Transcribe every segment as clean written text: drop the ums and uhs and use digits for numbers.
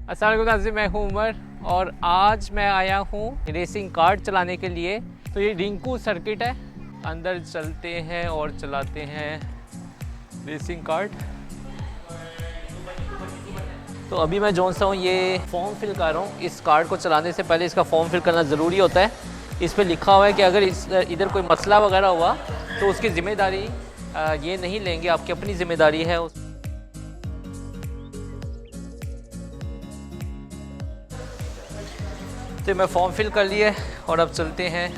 अस्सलाम वालेकुम नाज़रीन, मैं हूं उमर और आज मैं आया हूं रेसिंग कार्ट चलाने के लिए। तो ये रिंकू सर्किट है, अंदर चलते हैं और चलाते हैं रेसिंग कार्ट। तो अभी मैं जौन सा हूँ ये फॉर्म फिल कर रहा हूँ। इस कार्ड को चलाने से पहले इसका फॉर्म फिल करना ज़रूरी होता है। इस पर लिखा हुआ है कि अगर इधर कोई मसला वगैरह हुआ तो उसकी ज़िम्मेदारी ये नहीं लेंगे, आपकी अपनी ज़िम्मेदारी है। तो मैं फॉर्म फिल कर लिए और अब चलते हैं।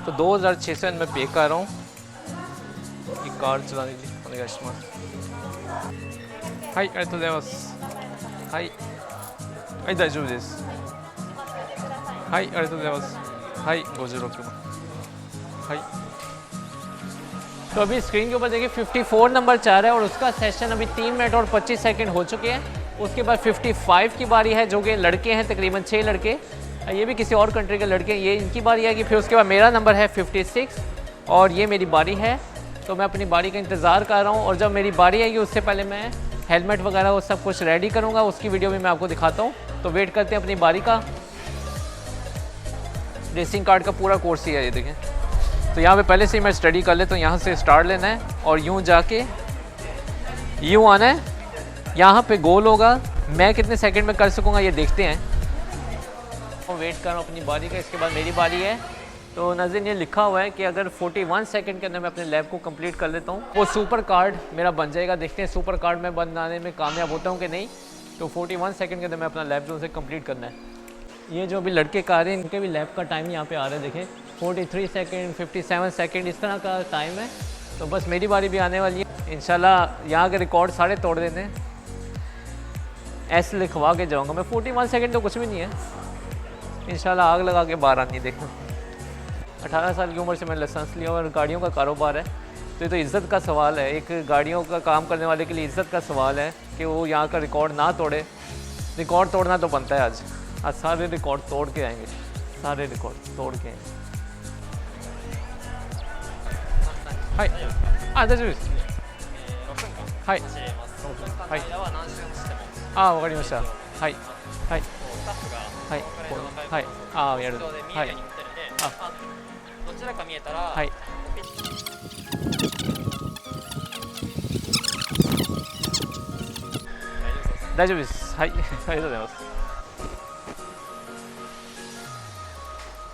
तो 2600 मैं पे कर रहा हूँ ये कार चलाने की। お願いします。はい、ありがとうございます。はい、はい、大丈夫です。はい、ありがとうございます。はい、56番。はい。तो अभी स्क्रीन के ऊपर देखिए 54 नंबर चाह रहा है और उसका सेशन अभी 3 मिनट और 25 सेकंड हो चुके हैं। उसके बाद 55 की बारी है, जो कि लड़के हैं, तकरीबन 6 लड़के, ये भी किसी और कंट्री के लड़के, ये इनकी बारी आएगी। फिर उसके बाद मेरा नंबर है 56 और ये मेरी बारी है। तो मैं अपनी बारी का इंतज़ार कर रहा हूँ और जब मेरी बारी आएगी उससे पहले मैं हेलमेट वगैरह वो सब कुछ रेडी करूँगा। उसकी वीडियो भी मैं आपको दिखाता हूँ। तो वेट करते हैं अपनी बारी का। रेसिंग कार्ड का पूरा कोर्स ही है ये देखें। तो यहाँ पे पहले से ही मैं स्टडी कर लेता हूँ। यहाँ से स्टार्ट लेना है और यूँ जाके यूँ आना है, यहाँ पे गोल होगा। मैं कितने सेकंड में कर सकूँगा ये देखते हैं। और वेट कर रहा हूँ अपनी बारी का। इसके बाद मेरी बारी है। तो नाज़रीन ये लिखा हुआ है कि अगर 41 सेकंड के अंदर मैं अपने लैब को कंप्लीट कर लेता हूँ वो सुपर कार्ड मेरा बन जाएगा। देखते हैं सुपर कार्ड में बनाने में कामयाब होता हूँ कि नहीं। तो 41 सेकंड के अंदर मैं अपना लैब जो उसे कंप्लीट करना है। ये जो भी लड़के का रहे हैं इनके भी लैब का टाइम यहाँ पे आ रहा है देखें, 43 सेकंड, 57 सेकंड इस तरह का टाइम है। तो बस मेरी बारी भी आने वाली है इंशाल्लाह। यहाँ के रिकॉर्ड सारे तोड़ देते हैं, ऐसे लिखवा के जाऊँगा मैं। 41 सेकंड तो कुछ भी नहीं है, इंशाल्लाह आग लगा के बाहर आनी है। देखो 18 साल की उम्र से मैंने लाइसेंस लिया और गाड़ियों का कारोबार है। तो ये तो इज़्ज़त का सवाल है, एक गाड़ियों का काम करने वाले के लिए इज़्ज़त का सवाल है कि वो यहाँ का रिकॉर्ड ना तोड़े। रिकॉर्ड तोड़ना तो बनता है। आज सारे रिकॉर्ड तोड़ के आएंगे, सारे रिकॉर्ड तोड़ के आएंगे।はい、あ、大丈夫です。はい。はい。あ、わかりました。はい。はい。はい。はい。あ、やる。はい。あ、どちらか見えたら。はい。大丈夫です。はい。ありがとうございます。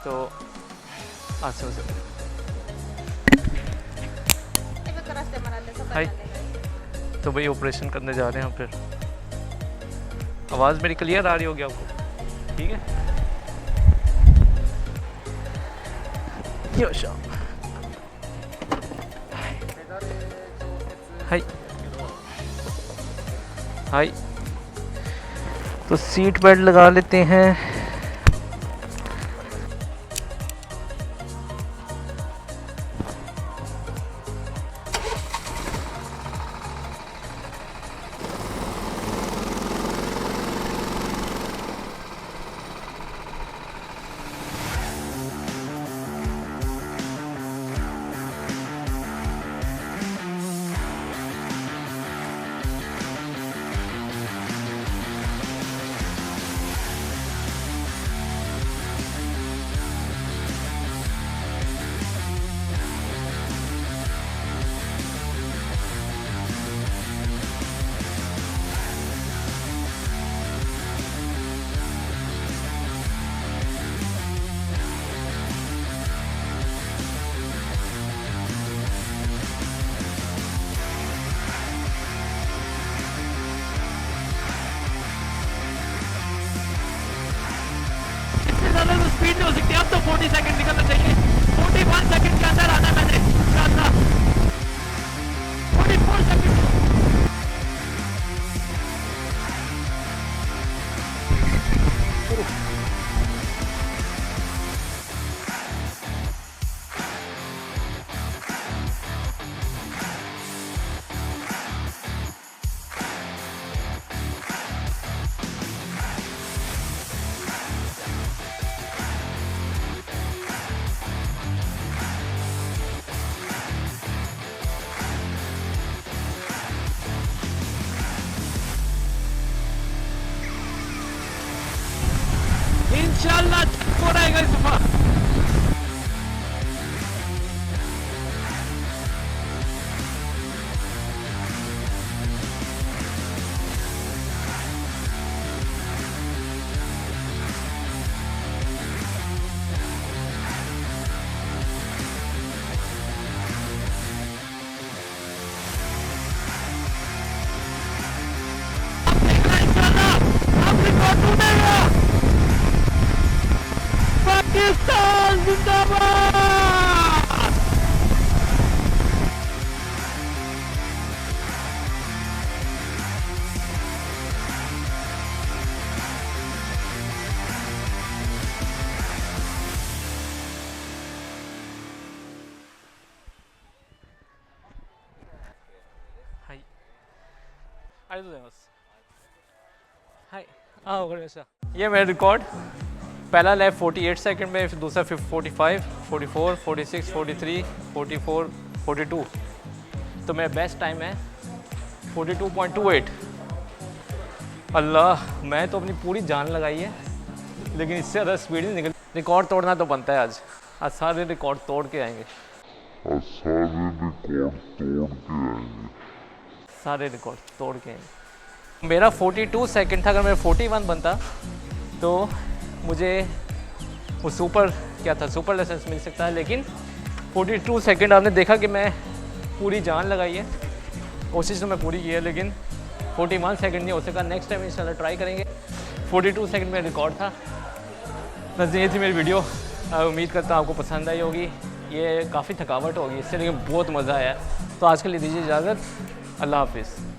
と、あ、すみません。हाई। तो भाई ऑपरेशन करने जा रहे हैं फिर। आवाज़ मेरी क्लियर आ रही होगी आपको? ठीक है। High high. तो सीट बेल्ट लगा लेते हैं। माशाल्लाह हो रहेगा इस दफा। पाकिस्तान जिंदाबाद। हायありがとうございます。はい、あ、わかりました。ये मेरा रिकॉर्ड पहला लैप 48 सेकंड में, फिर दूसरा 45, 44, 46, 43, 44, 42। तो मेरा बेस्ट टाइम है 42.28। अल्लाह, मैं तो अपनी पूरी जान लगाई है लेकिन इससे ज़्यादा स्पीड नहीं निकल। रिकॉर्ड तोड़ना तो बनता है आज सारे रिकॉर्ड तोड़ के आएंगे। सारे रिकॉर्ड तोड़ के आएंगे। मेरा 42 सेकंड था, अगर मेरा 41 बनता तो मुझे वो सुपर लाइसेंस मिल सकता है। लेकिन 42 सेकंड आपने देखा कि मैं पूरी जान लगाई है, कोशिश तो मैं पूरी की है, लेकिन 41 सेकंड नहीं हो सका। नेक्स्ट टाइम इंशाल्लाह ट्राई करेंगे। 42 सेकंड में रिकॉर्ड था। बस ये थी मेरी वीडियो। उम्मीद करता हूँ आपको पसंद आई होगी। ये काफ़ी थकावट होगी इससे, लेकिन बहुत मज़ा आया। तो आज के लिए दीजिए इजाज़त। अल्लाह हाफिज़।